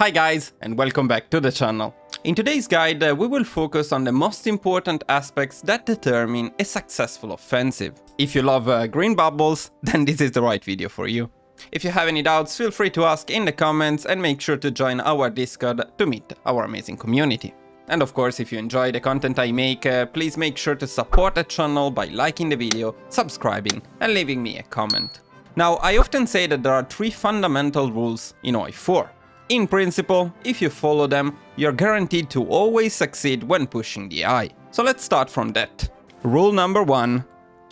Hi guys, and welcome back to the channel. In today's guide, we will focus on the most important aspects that determine a successful offensive. If you love green bubbles, then this is the right video for you. If you have any doubts, feel free to ask in the comments and make sure to join our Discord to meet our amazing community. And of course, if you enjoy the content I make, please make sure to support the channel by liking the video, subscribing and leaving me a comment. Now, I often say that there are three fundamental rules in HOI4. In principle, if you follow them, you're guaranteed to always succeed when pushing the eye. So let's start from that. Rule number 1.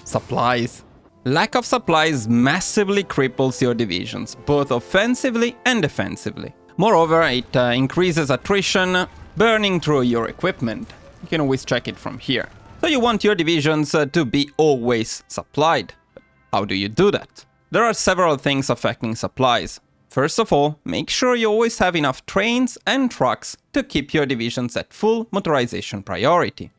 Supplies. Lack of supplies massively cripples your divisions, both offensively and defensively. Moreover, it increases attrition, burning through your equipment. You can always check it from here. So you want your divisions to be always supplied. How do you do that? There are several things affecting supplies. First of all, make sure you always have enough trains and trucks to keep your divisions at full motorization priority.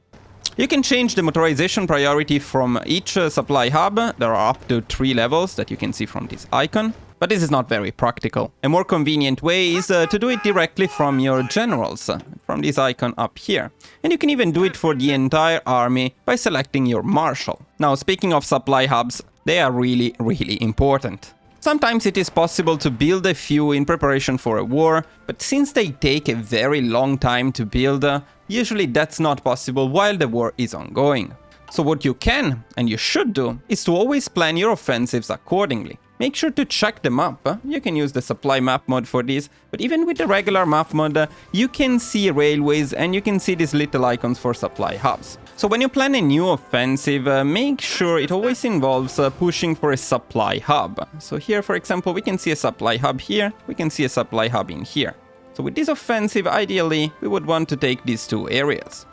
You can change the motorization priority from each supply hub. There are up to 3 levels that you can see from this icon, but this is not very practical. A more convenient way is to do it directly from your generals, from this icon up here. And you can even do it for the entire army by selecting your marshal. Now, speaking of supply hubs, they are really important. Sometimes it is possible to build a few in preparation for a war, but since they take a very long time to build, usually that's not possible while the war is ongoing. So what you can, and you should do, is to always plan your offensives accordingly. Make sure to check the map. You can use the supply map mode for this, but even with the regular map mode, you can see railways and you can see these little icons for supply hubs. So when you plan a new offensive, make sure it always involves pushing for a supply hub. So here, for example, we can see a supply hub here, we can see a supply hub in here. So with this offensive, ideally, we would want to take these two areas.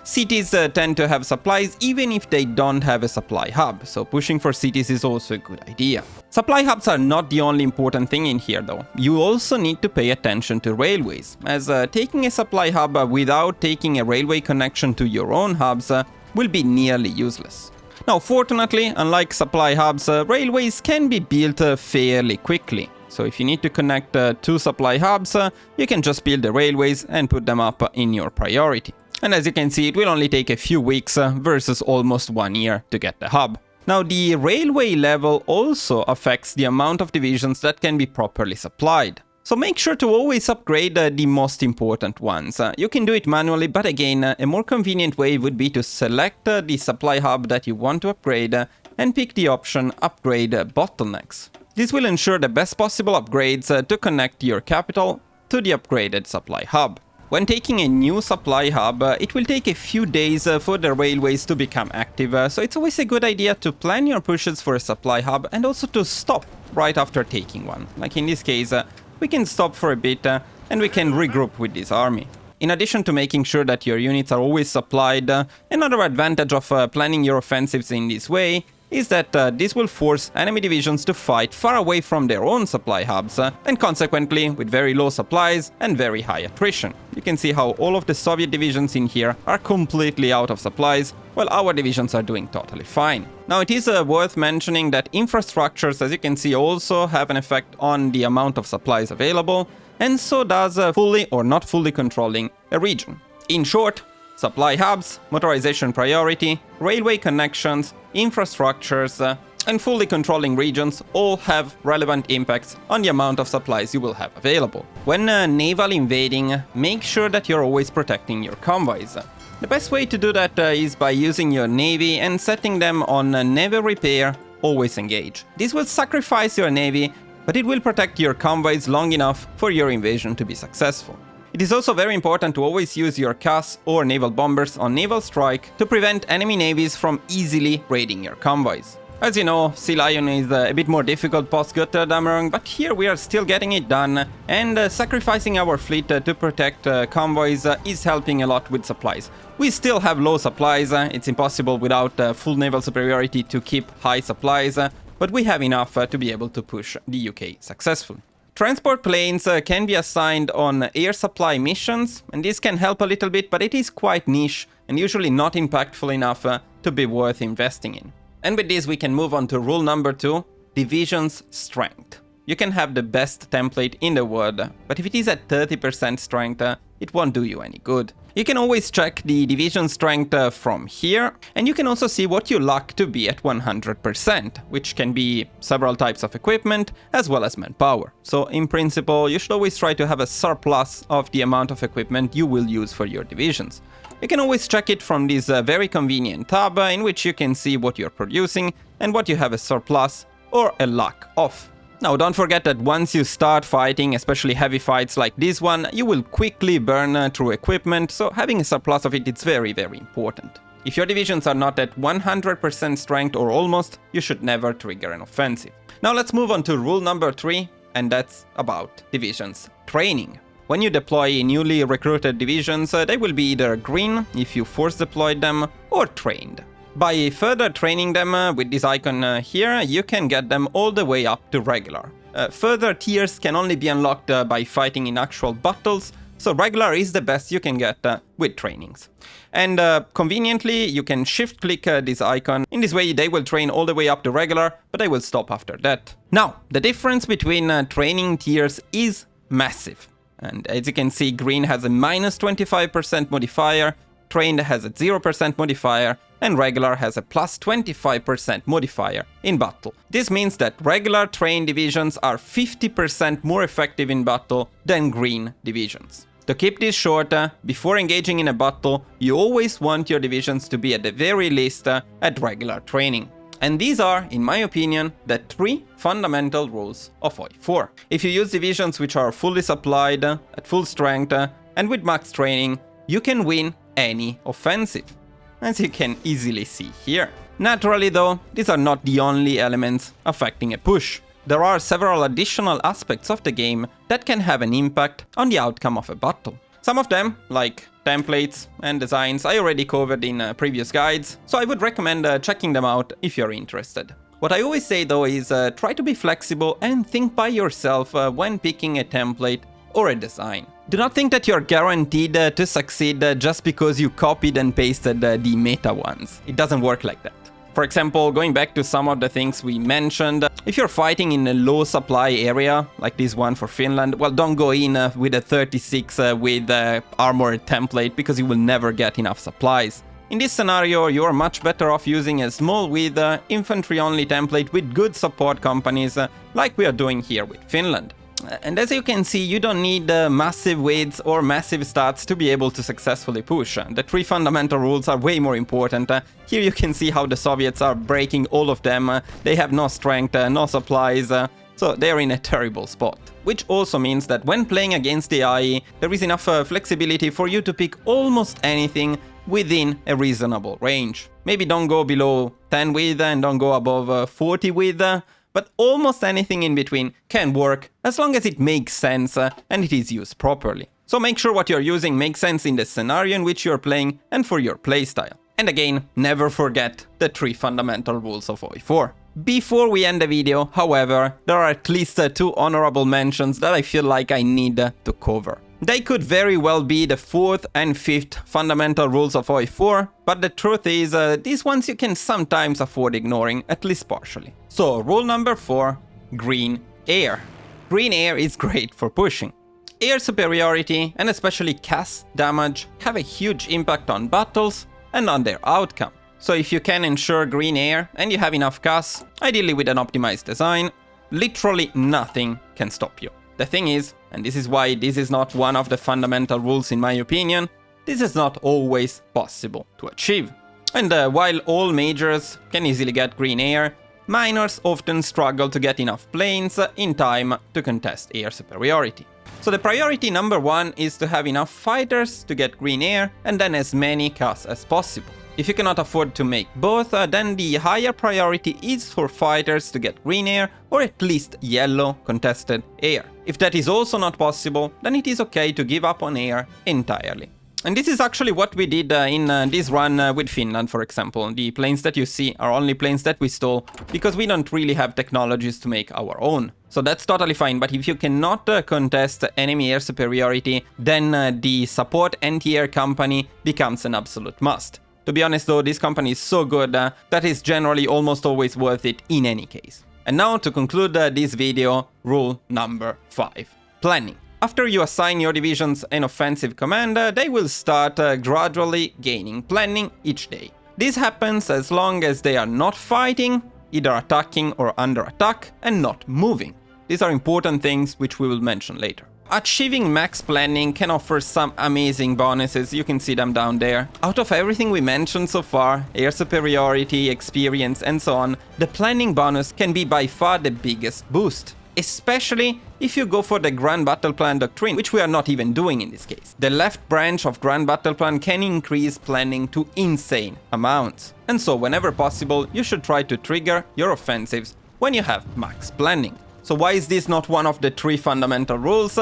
Cities tend to have supplies even if they don't have a supply hub, so pushing for cities is also a good idea. Supply hubs are not the only important thing in here though. You also need to pay attention to railways, as taking a supply hub without taking a railway connection to your own hubs will be nearly useless. Now, fortunately, unlike supply hubs, railways can be built fairly quickly. So if you need to connect 2 supply hubs, you can just build the railways and put them up in your priority. And as you can see, it will only take a few weeks versus almost 1 year to get the hub. Now, the railway level also affects the amount of divisions that can be properly supplied. So make sure to always upgrade the most important ones. You can do it manually, but again, a more convenient way would be to select the supply hub that you want to upgrade and pick the option Upgrade Bottlenecks. This will ensure the best possible upgrades to connect your capital to the upgraded supply hub. When taking a new supply hub, it will take a few days for the railways to become active, so it's always a good idea to plan your pushes for a supply hub and also to stop right after taking one. Like in this case, we can stop for a bit and we can regroup with this army. In addition to making sure that your units are always supplied, another advantage of planning your offensives in this way is that this will force enemy divisions to fight far away from their own supply hubs, and consequently with very low supplies and very high attrition. You can see how all of the Soviet divisions in here are completely out of supplies, while our divisions are doing totally fine. Now, it is worth mentioning that infrastructures, as you can see, also have an effect on the amount of supplies available, and so does fully or not fully controlling a region. In short, supply hubs, motorization priority, railway connections, infrastructures, and fully controlling regions all have relevant impacts on the amount of supplies you will have available. When naval invading, make sure that you're always protecting your convoys. The best way to do that is by using your navy and setting them on never repair, always engage. This will sacrifice your navy, but it will protect your convoys long enough for your invasion to be successful. It is also very important to always use your CAS or naval bombers on naval strike to prevent enemy navies from easily raiding your convoys. As you know, Sea Lion is a bit more difficult post-Götterdämmerung, but here we are still getting it done, and sacrificing our fleet to protect convoys is helping a lot with supplies. We still have low supplies, it's impossible without full naval superiority to keep high supplies, but we have enough to be able to push the UK successfully. Transport planes can be assigned on air supply missions, and this can help a little bit, but it is quite niche and usually not impactful enough to be worth investing in. And with this we can move on to rule number 2, division's strength. You can have the best template in the world, but if it is at 30% strength, it won't do you any good. You can always check the division strength from here, and you can also see what you lack to be at 100%, which can be several types of equipment as well as manpower. So in principle, you should always try to have a surplus of the amount of equipment you will use for your divisions. You can always check it from this very convenient tab in which you can see what you're producing and what you have a surplus or a lack of. Now, don't forget that once you start fighting, especially heavy fights like this one, you will quickly burn through equipment, so having a surplus of it is very, very important. If your divisions are not at 100% strength or almost, you should never trigger an offensive. Now let's move on to rule number 3, and that's about divisions training. When you deploy newly recruited divisions, they will be either green if you force deployed them, or trained. By further training them with this icon here, you can get them all the way up to regular. Further tiers can only be unlocked by fighting in actual battles, so regular is the best you can get with trainings. And conveniently, you can shift-click this icon. In this way, they will train all the way up to regular, but they will stop after that. Now, the difference between training tiers is massive. And as you can see, green has a minus 25% modifier, trained has a 0% modifier, and regular has a plus 25% modifier in battle. This means that regular trained divisions are 50% more effective in battle than green divisions. To keep this short, before engaging in a battle, you always want your divisions to be at the very least at regular training. And these are, in my opinion, the 3 fundamental rules of HOI4. If you use divisions which are fully supplied, at full strength, and with max training, you can win any offensive, as you can easily see here. Naturally though, these are not the only elements affecting a push. There are several additional aspects of the game that can have an impact on the outcome of a battle. Some of them, like templates and designs, I already covered in previous guides, so I would recommend checking them out if you're interested. What I always say though is try to be flexible and think by yourself when picking a template or a design. Do not think that you're guaranteed to succeed just because you copied and pasted the meta ones. It doesn't work like that. For example, going back to some of the things we mentioned, if you're fighting in a low supply area, like this one for Finland, well, don't go in with a 36 with armor template because you will never get enough supplies. In this scenario, you're much better off using a small with infantry-only template with good support companies like we are doing here with Finland. And as you can see, you don't need massive weights or massive stats to be able to successfully push. The 3 fundamental rules are way more important. Here you can see how the Soviets are breaking all of them. They have no strength, no supplies, so they're in a terrible spot. Which also means that when playing against AI, there is enough flexibility for you to pick almost anything within a reasonable range. Maybe don't go below 10 width and don't go above 40 width. But almost anything in between can work as long as it makes sense and it is used properly. So make sure what you're using makes sense in the scenario in which you're playing and for your playstyle. And again, never forget the 3 fundamental rules of HOI4. Before we end the video, however, there are at least 2 honorable mentions that I feel like I need to cover. They could very well be the 4th and 5th fundamental rules of HOI4, but the truth is, these ones you can sometimes afford ignoring, at least partially. So, rule number 4, green air. Green air is great for pushing. Air superiority, and especially CAS damage, have a huge impact on battles and on their outcome. So if you can ensure green air and you have enough CAS, ideally with an optimized design, literally nothing can stop you. The thing is, and this is why this is not one of the fundamental rules in my opinion, this is not always possible to achieve. And while all majors can easily get green air, minors often struggle to get enough planes in time to contest air superiority. So the priority number 1 is to have enough fighters to get green air and then as many CAS as possible. If you cannot afford to make both, then the higher priority is for fighters to get green air or at least yellow contested air. If that is also not possible, then it is okay to give up on air entirely. And this is actually what we did in this run with Finland, for example. The planes that you see are only planes that we stole because we don't really have technologies to make our own. So that's totally fine, but if you cannot contest enemy air superiority, then the support anti-air company becomes an absolute must. To be honest though, this company is so good that it's generally almost always worth it in any case. And now to conclude this video, rule number 5. Planning. After you assign your divisions an offensive command, they will start gradually gaining planning each day. This happens as long as they are not fighting, either attacking or under attack, and not moving. These are important things which we will mention later. Achieving max planning can offer some amazing bonuses, you can see them down there. Out of everything we mentioned so far, air superiority, experience and so on, the planning bonus can be by far the biggest boost. Especially if you go for the Grand Battle Plan Doctrine, which we are not even doing in this case. The left branch of Grand Battle Plan can increase planning to insane amounts. And so whenever possible, you should try to trigger your offensives when you have max planning. So why is this not one of the 3 fundamental rules?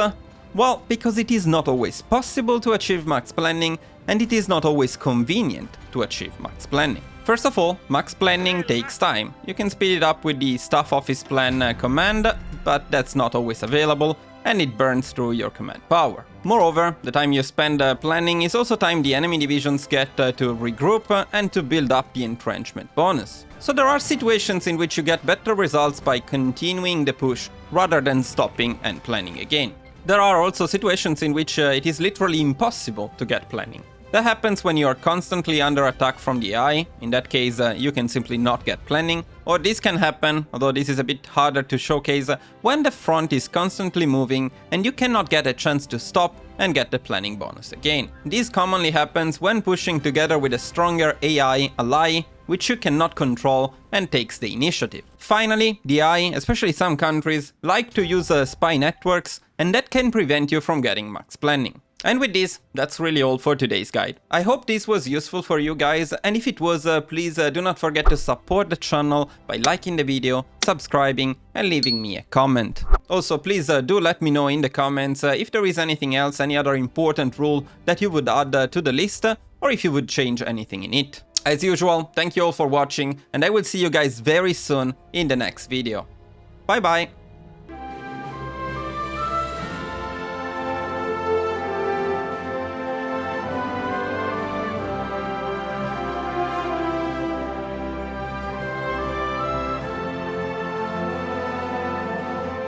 Well, because it is not always possible to achieve max planning, and it is not always convenient to achieve max planning. First of all, max planning takes time. You can speed it up with the Staff Office Plan command, but that's not always available, and it burns through your command power. Moreover, the time you spend planning is also time the enemy divisions get to regroup and to build up the entrenchment bonus. So there are situations in which you get better results by continuing the push rather than stopping and planning again. There are also situations in which it is literally impossible to get planning. That happens when you are constantly under attack from the AI. In that case, you can simply not get planning. Or this can happen, although this is a bit harder to showcase, when the front is constantly moving and you cannot get a chance to stop and get the planning bonus again. This commonly happens when pushing together with a stronger AI ally, which you cannot control and takes the initiative. Finally, the AI, especially some countries, like to use spy networks, and that can prevent you from getting max planning. And with this, that's really all for today's guide. I hope this was useful for you guys, and if it was, please do not forget to support the channel by liking the video, subscribing and leaving me a comment. Also, please do let me know in the comments if there is anything else, any other important rule that you would add to the list, or if you would change anything in it. As usual, thank you all for watching, and I will see you guys very soon in the next video. Bye bye!